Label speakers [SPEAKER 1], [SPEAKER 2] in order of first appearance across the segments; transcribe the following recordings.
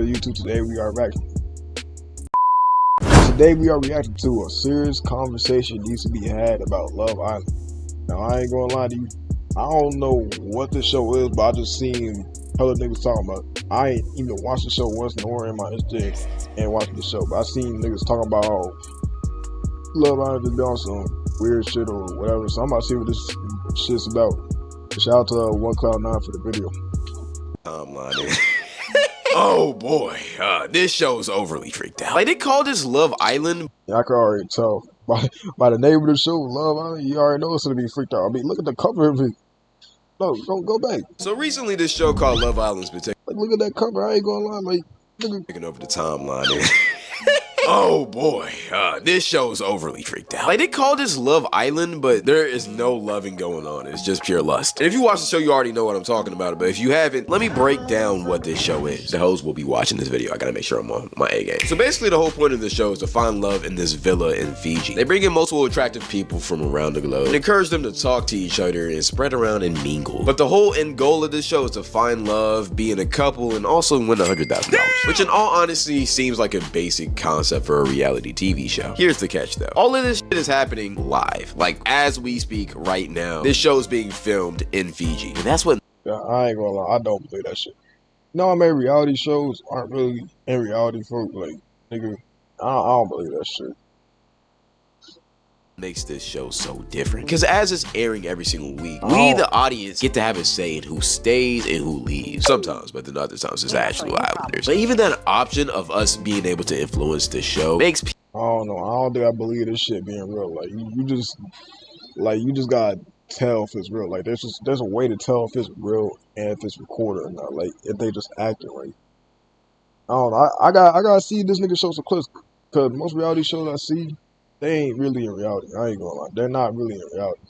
[SPEAKER 1] YouTube. Today we are reacting to a serious conversation needs to be had about Love Island. Now I ain't gonna lie to you, I don't know what the show is, but I just seen hella niggas talking about it. I ain't even watched the show once, nor in my history and watching the show, but I seen niggas talking about how Love Island just be on some weird shit or whatever. So I'm about to see what this shit's about. Shout out to OneCloud9 for the video.
[SPEAKER 2] Oh boy, this show's overly freaked out. Like, they call this Love Island.
[SPEAKER 1] Yeah, I can already tell by the name of the show, Love Island. You already know it's gonna be freaked out. I mean, look at the cover of it. No, don't go back.
[SPEAKER 2] So recently, this show called Love Island's been
[SPEAKER 1] look at that cover. I ain't gonna lie, like, nigga.
[SPEAKER 2] taking over the timeline. Oh boy, this show's overly freaked out. Like, they call this Love Island, but there is no loving going on. It's just pure lust. And if you watch the show, you already know what I'm talking about. But if you haven't, let me break down what this show is. The hoes will be watching this video. I gotta make sure I'm on my A game. So basically, the whole point of the show is to find love in this villa in Fiji. They bring in multiple attractive people from around the globe and encourage them to talk to each other and spread around and mingle. But the whole end goal of this show is to find love, be in a couple, and also win $100,000. Which in all honesty seems like a basic concept for a reality TV show. Here's the catch though. All of this shit is happening live. Like, as we speak right now, this show is being filmed in Fiji. And that's what—
[SPEAKER 1] Yeah, I ain't gonna lie, I don't believe that shit. No, I mean, reality shows aren't really in reality, folks. Like, nigga, I don't believe that shit.
[SPEAKER 2] makes this show so different, because as it's airing every single week, we the audience get to have a say in who stays and who leaves. Sometimes, but then other times it's actual Islanders. But even that option of us being able to influence the show makes people—
[SPEAKER 1] I don't know. I don't think I believe this shit being real. Like, you just gotta tell if it's real. Like, there's a way to tell if it's real and if it's recorded or not. Like, if they just acting right. I don't know. I gotta see this nigga show some clips, because most reality shows I see, they ain't really in reality. I ain't gonna lie. They're not really in reality.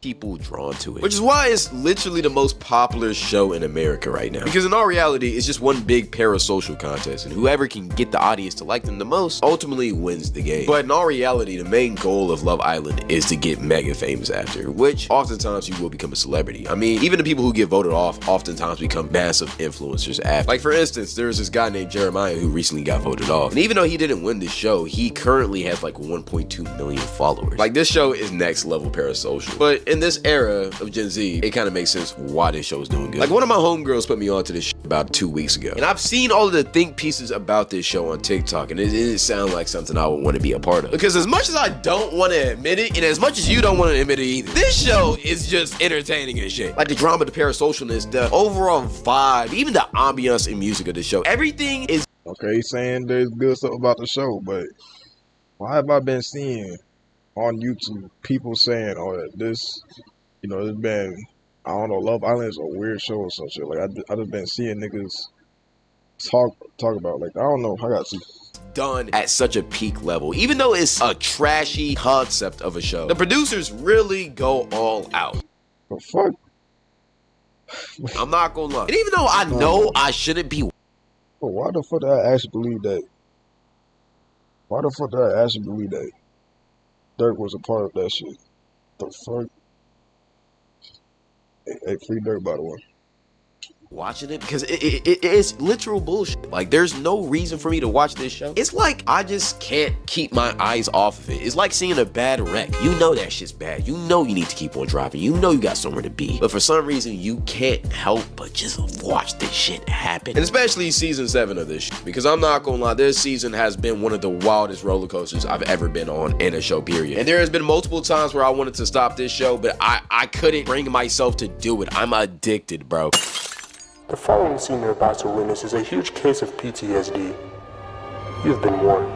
[SPEAKER 2] people drawn to it, which is why it's literally the most popular show in America right now. Because in all reality, it's just one big parasocial contest, and whoever can get the audience to like them the most ultimately wins the game. But in all reality, the main goal of Love Island is to get mega famous after, which oftentimes you will become a celebrity. I mean, even the people who get voted off oftentimes become massive influencers after. Like, for instance, there's this guy named Jeremiah who recently got voted off, and even though he didn't win this show, he currently has like 1.2 million followers. Like, this show is next level parasocial. But in this era of Gen Z, it kind of makes sense why this show is doing good. Like, one of my homegirls put me on to this shit about 2 weeks ago, and I've seen all of the think pieces about this show on TikTok, and it didn't sound like something I would want to be a part of. Because as much as I don't want to admit it, and as much as you don't want to admit it either, this show is just entertaining and shit. Like, the drama, the parasocialness, the overall vibe, even the ambiance and music of the show, everything is
[SPEAKER 1] okay. Saying there's good stuff about the show, but why have I been seeing on YouTube people saying, "Oh, that this, you know, it's been, I don't know, Love Island is a weird show or some shit." Like, I just been seeing niggas talk about, like, I don't know, I gotta see.
[SPEAKER 2] done at such a peak level. Even though it's a trashy concept of a show, the producers really go all out.
[SPEAKER 1] The fuck?
[SPEAKER 2] I'm not gonna lie. And even though I know I shouldn't be,
[SPEAKER 1] But why the fuck did I actually believe that? Why the fuck did I actually believe that Dirk was a part of that shit? The fuck? Hey, free Dirk, by the way.
[SPEAKER 2] watching it, because it is literal bullshit. Like, there's no reason for me to watch this show. It's like I just can't keep my eyes off of it. It's like seeing a bad wreck. You know that shit's bad. You know you need to keep on driving. You know you got somewhere to be. But for some reason, you can't help but just watch this shit happen. And especially season 7 of this shit. Because I'm not gonna lie, this season has been one of the wildest roller coasters I've ever been on in a show, period. And there has been multiple times where I wanted to stop this show, but I couldn't bring myself to do it. I'm addicted, bro.
[SPEAKER 3] The following scene you're about to witness is a huge case of PTSD. You've been warned.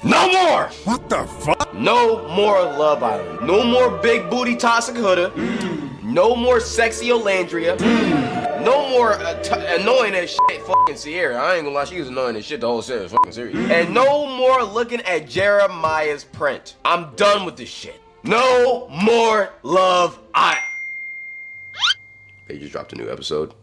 [SPEAKER 2] No more!
[SPEAKER 4] What the fuck?
[SPEAKER 2] No more Love Island. No more big booty toxic Huda. No more sexy Olandria. No more annoying as shit fucking Sierra. I ain't gonna lie, she was annoying as shit the whole series, fucking series. And no more looking at Jeremiah's print. I'm done with this shit. No more Love Island. They just dropped a new episode.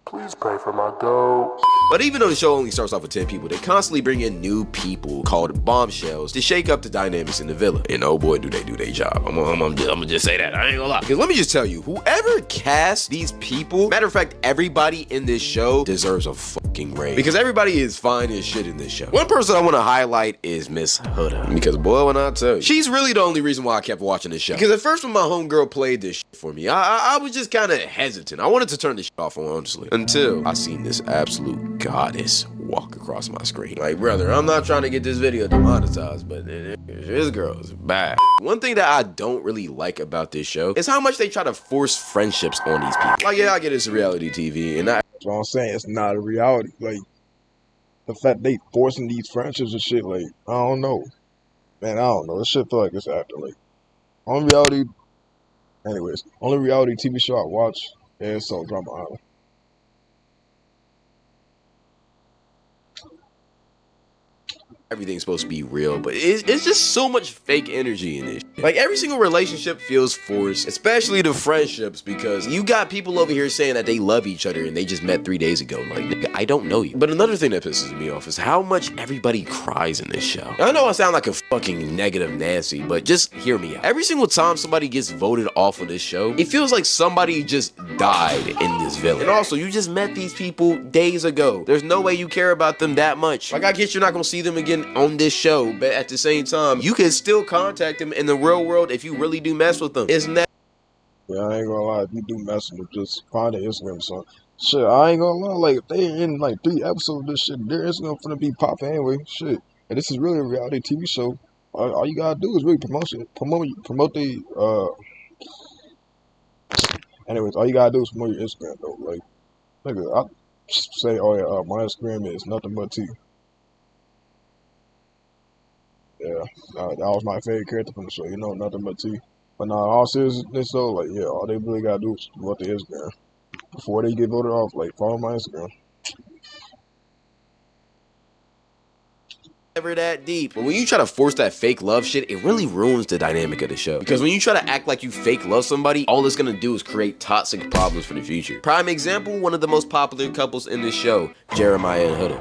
[SPEAKER 3] Please pray for my goat.
[SPEAKER 2] But even though the show only starts off with 10 people, they constantly bring in new people called Bombshells to shake up the dynamics in the villa. And oh boy, do they do their job. I'm gonna just say that. I ain't gonna lie. Because let me just tell you, whoever cast these people, matter of fact, everybody in this show deserves a fucking raise. Because everybody is fine as shit in this show. One person I want to highlight is Miss Huda. Because boy, when I tell you, she's really the only reason why I kept watching this show. Because at first when my homegirl played this shit for me, I was just kind of hesitant. I wanted to turn this shit off, honestly. Until I seen this absolute goddess walk across my screen. Like, brother, I'm not trying to get this video demonetized, but this girl is bad. One thing that I don't really like about this show is how much they try to force friendships on these people. Like, yeah, I get it's reality TV, and
[SPEAKER 1] That's what I'm saying. It's not a reality. Like, the fact they forcing these friendships and shit, like, I don't know. Man, I don't know. This shit feel like it's acting. Like, only reality TV show I watch is Drama Island.
[SPEAKER 2] everything's supposed to be real, but it's just so much fake energy in it. Like, every single relationship feels forced, especially the friendships, because you got people over here saying that they love each other and they just met 3 days ago. Like, nigga, I don't know you. But another thing that pisses me off is how much everybody cries in this show. I know I sound like a fucking negative Nancy, but just hear me out. Every single time somebody gets voted off of this show, it feels like somebody just died in this village. And also, you just met these people days ago. There's no way you care about them that much. Like, I guess you're not gonna see them again on this show, but at the same time, you can still contact them in the real world if you really do mess with them. Isn't that?
[SPEAKER 1] Yeah, I ain't gonna lie. If you do mess with them, just find their Instagram. So, shit, I ain't gonna lie. Like, if they in like 3 episodes of this shit, their Instagram finna be popping anyway. Shit, and this is really a reality TV show. All you gotta do is really promote the. Anyways, all you gotta do is promote your Instagram though. Like, nigga, I say, oh yeah, my Instagram is NothingButTee. Yeah, that was my favorite character from the show. You know, NothingButTee. But now, all seriousness though, like, yeah, all they really gotta do is promote their Instagram before they get voted off. Like, follow my Instagram.
[SPEAKER 2] Never that deep. But when you try to force that fake love shit, it really ruins the dynamic of the show. Because when you try to act like you fake love somebody, all it's gonna do is create toxic problems for the future. Prime example, one of the most popular couples in this show, Jeremiah and Huda.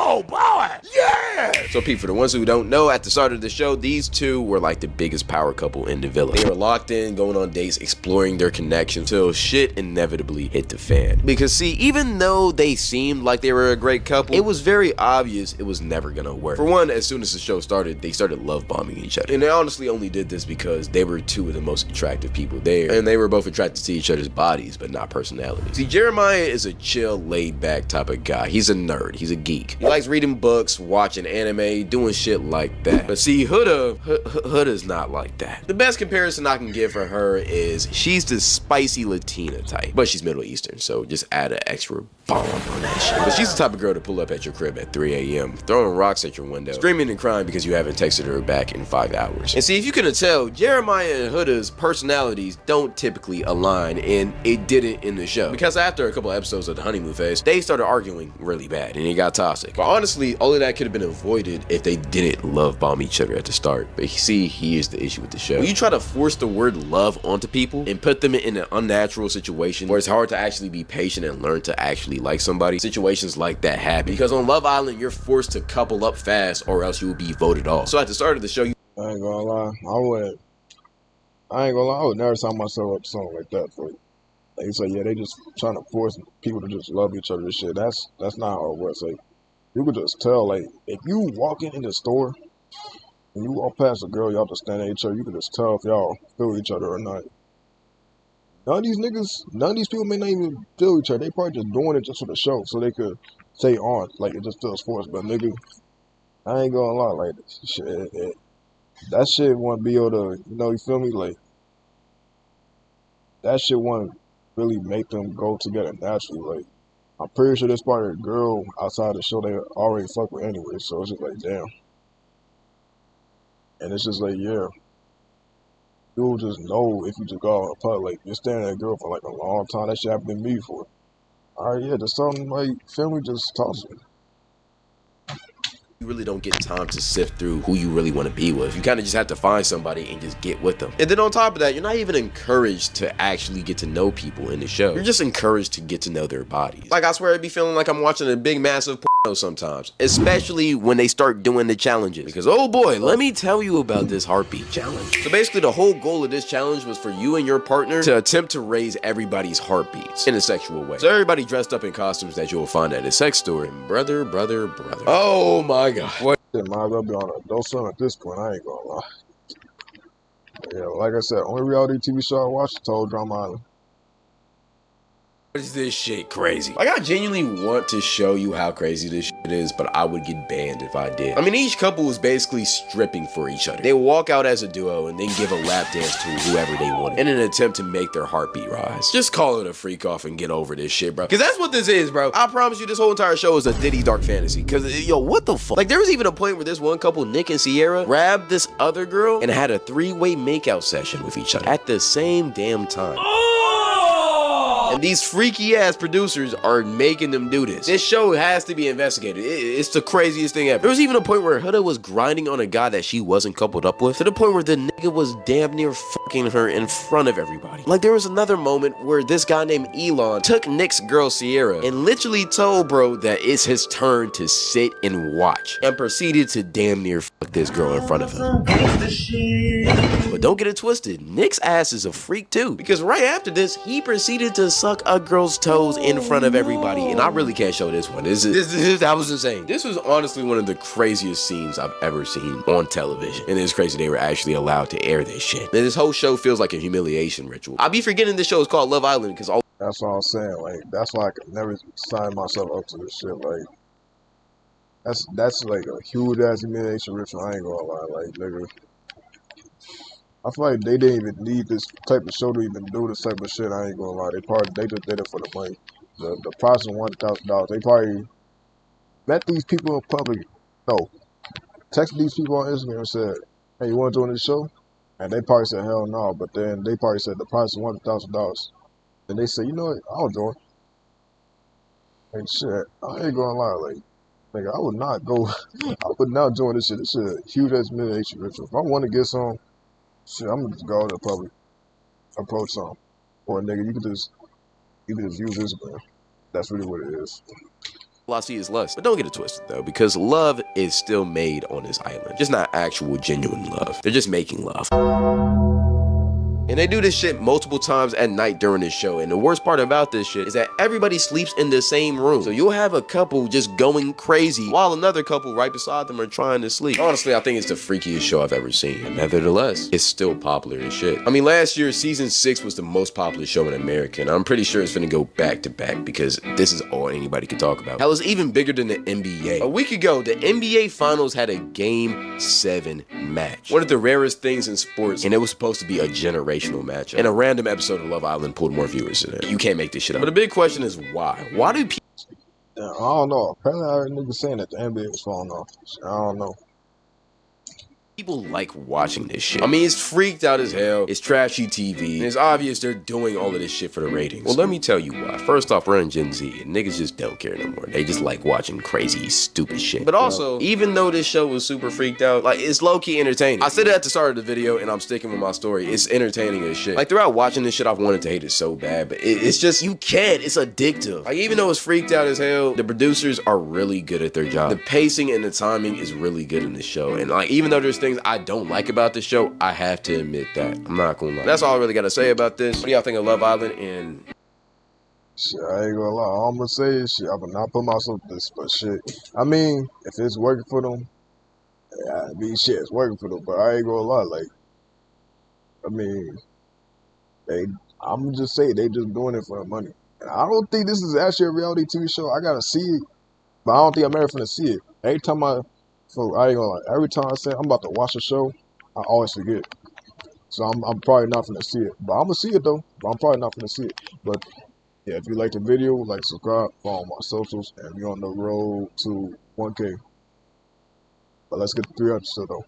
[SPEAKER 2] Oh boy! Yeah! So Pete, for the ones who don't know, at the start of the show, these two were like the biggest power couple in the villa. They were locked in, going on dates, exploring their connection, till shit inevitably hit the fan. Because see, even though they seemed like they were a great couple, it was very obvious it was never gonna work. For one, as soon as the show started, they started love bombing each other. And they honestly only did this because they were two of the most attractive people there. And they were both attracted to each other's bodies, but not personalities. See, Jeremiah is a chill, laid back type of guy. He's a nerd. He's a geek. He likes reading books, watching anime, doing shit like that. But see, Huda's not like that. The best comparison I can give for her is she's the spicy Latina type, but she's Middle Eastern, so just add an extra bomb on that shit. But she's the type of girl to pull up at your crib at 3 a.m., throwing rocks at your window, screaming and crying because you haven't texted her back in 5 hours. And see, if you couldn't tell, Jeremiah and Huda's personalities don't typically align, and it didn't in the show. Because after a couple episodes of the honeymoon phase, they started arguing really bad, and it got toxic. But honestly, all of that could have been avoided if they didn't love bomb each other at the start. But see, here's the issue with the show. When you try to force the word love onto people and put them in an unnatural situation where it's hard to actually be patient and learn to actually like somebody, situations like that happen. Because on Love Island, you're forced to couple up fast or else you will be voted off. So at the start of the show,
[SPEAKER 1] I ain't gonna lie. I would never sign myself up to something like that. For like you say, yeah, they just trying to force people to just love each other and shit. That's not how it works. Like, you could just tell, like, if you walking in the store and you walk past a girl, y'all just stand at each other, you can just tell if y'all feel each other or not. None of these people may not even feel each other. They probably just doing it just for the show, so they could say on, like, it just feels forced. But nigga, I ain't gonna lie, like, that shit won't be able to, you feel me? Like, that shit won't really make them go together naturally. Like, I'm pretty sure this part of the girl outside the show they already fuck with anyway, so it's just like, damn. And it's just like, yeah. You'll just know if you just go out in public, like, you're staring at a girl for like a long time. That shit happened to me before. Alright, yeah, just something like, family just toss it.
[SPEAKER 2] you really don't get time to sift through who you really want to be with. You kind of just have to find somebody and just get with them. And then on top of that, you're not even encouraged to actually get to know people in the show. You're just encouraged to get to know their bodies. Like, I swear I'd be feeling like I'm watching a big massive porno sometimes, especially when they start doing the challenges. Because, oh boy, let me tell you about this heartbeat challenge. So basically the whole goal of this challenge was for you and your partner to attempt to raise everybody's heartbeats in a sexual way. So everybody dressed up in costumes that you'll find at a sex store. And brother. Oh my God. What?
[SPEAKER 1] It might as well be on an adult swim at this point, I ain't gonna lie. Yeah, like I said, only reality TV show I watched is Total Drama Island.
[SPEAKER 2] Is this shit crazy? Like, I genuinely want to show you how crazy this shit is, but I would get banned if I did. I mean, each couple was basically stripping for each other. They walk out as a duo and then give a lap dance to whoever they wanted in an attempt to make their heartbeat rise. Just call it a freak off and get over this shit, bro. Because that's what this is, bro. I promise you, this whole entire show is a Diddy dark fantasy. Because, yo, what the fuck? Like, there was even a point where this one couple, Nick and Sierra, grabbed this other girl and had a 3-way makeout session with each other at the same damn time. And these freaky ass producers are making them do this. This show has to be investigated. It's the craziest thing ever. There was even a point where Huda was grinding on a guy that she wasn't coupled up with, to the point where the nigga was damn near fucking her in front of everybody. Like, there was another moment where this guy named Elon took Nick's girl Sierra and literally told bro that it's his turn to sit and watch, and proceeded to damn near fuck this girl in front of him. But don't get it twisted, Nick's ass is a freak too, because right after this, he proceeded to suck a girl's toes in front of everybody, and I really can't show this one. That was insane. This was honestly one of the craziest scenes I've ever seen on television, and it's crazy they were actually allowed to air this shit. And this whole show feels like a humiliation ritual. I be forgetting this show is called Love Island because all.
[SPEAKER 1] That's what I'm saying. Like, that's why I could never sign myself up to this shit. Like, that's like a huge ass humiliation ritual. I ain't gonna lie. Like, nigga, I feel like they didn't even need this type of show to even do this type of shit. I ain't gonna lie. They just did it for the money. The price of $1,000. They probably met these people in public. No, texted these people on Instagram and said, "Hey, you want to join this show?" And they probably said, "Hell no." But then they probably said the price is $1,000. And they said, "You know what? I'll join." And shit, I ain't gonna lie. Like, nigga, I would not go. I would not join this shit. This shit a huge ass humiliation ritual. If I want to get some. Shit, I'm gonna just go to the public, approach some, or nigga, you can just use Instagram. That's really what it is.
[SPEAKER 2] All I see is lust. But don't get it twisted though, because love is still made on this island. Just not actual genuine love. They're just making love. And they do this shit multiple times at night during this show. And the worst part about this shit is that everybody sleeps in the same room. So you'll have a couple just going crazy while another couple right beside them are trying to sleep. Honestly, I think it's the freakiest show I've ever seen. And nevertheless, it's still popular as shit. I mean, last year, season 6 was the most popular show in America. And I'm pretty sure it's gonna go back to back because this is all anybody can talk about. Hell, it's even bigger than the NBA. A week ago, the NBA Finals had a Game 7 match. One of the rarest things in sports, and it was supposed to be a generational matchup. And a random episode of Love Island pulled more viewers than it. You can't make this shit up. But the big question is why? Why do people...
[SPEAKER 1] I don't know. Apparently I heard niggas saying that the NBA was falling off. I don't know.
[SPEAKER 2] People like watching this shit. I mean, it's freaked out as hell. It's trashy TV. And it's obvious they're doing all of this shit for the ratings. Well, let me tell you why. First off, we're in Gen Z, and niggas just don't care no more. They just like watching crazy, stupid shit. But also, even though this show was super freaked out, like, it's low-key entertaining. I said it at the start of the video, and I'm sticking with my story. It's entertaining as shit. Like, throughout watching this shit, I've wanted to hate it so bad, but it's just, you can't. It's addictive. Like, even though it's freaked out as hell, the producers are really good at their job. The pacing and the timing is really good in the show. And, like, even though there's things I don't like about the show, I have to admit that. I'm not gonna lie. That's all I really gotta say about this. What do y'all think of Love Island? And
[SPEAKER 1] shit, I ain't gonna lie. All I'm gonna say is shit, I would not put myself this, but shit. I mean, if it's working for them, yeah, I mean, shit, it's working for them. But I ain't gonna lie. Like, I mean, I'm gonna just say they just doing it for the money. And I don't think this is actually a reality TV show. I gotta see it, but I don't think I'm ever gonna see it. Every time I ain't gonna lie. Every time I say I'm about to watch a show, I always forget. So I'm probably not gonna see it. But I'm gonna see it though. But I'm probably not gonna see it. But yeah, if you like the video, like, subscribe, follow my socials, and we're on the road to 1K. But let's get to 300 still though.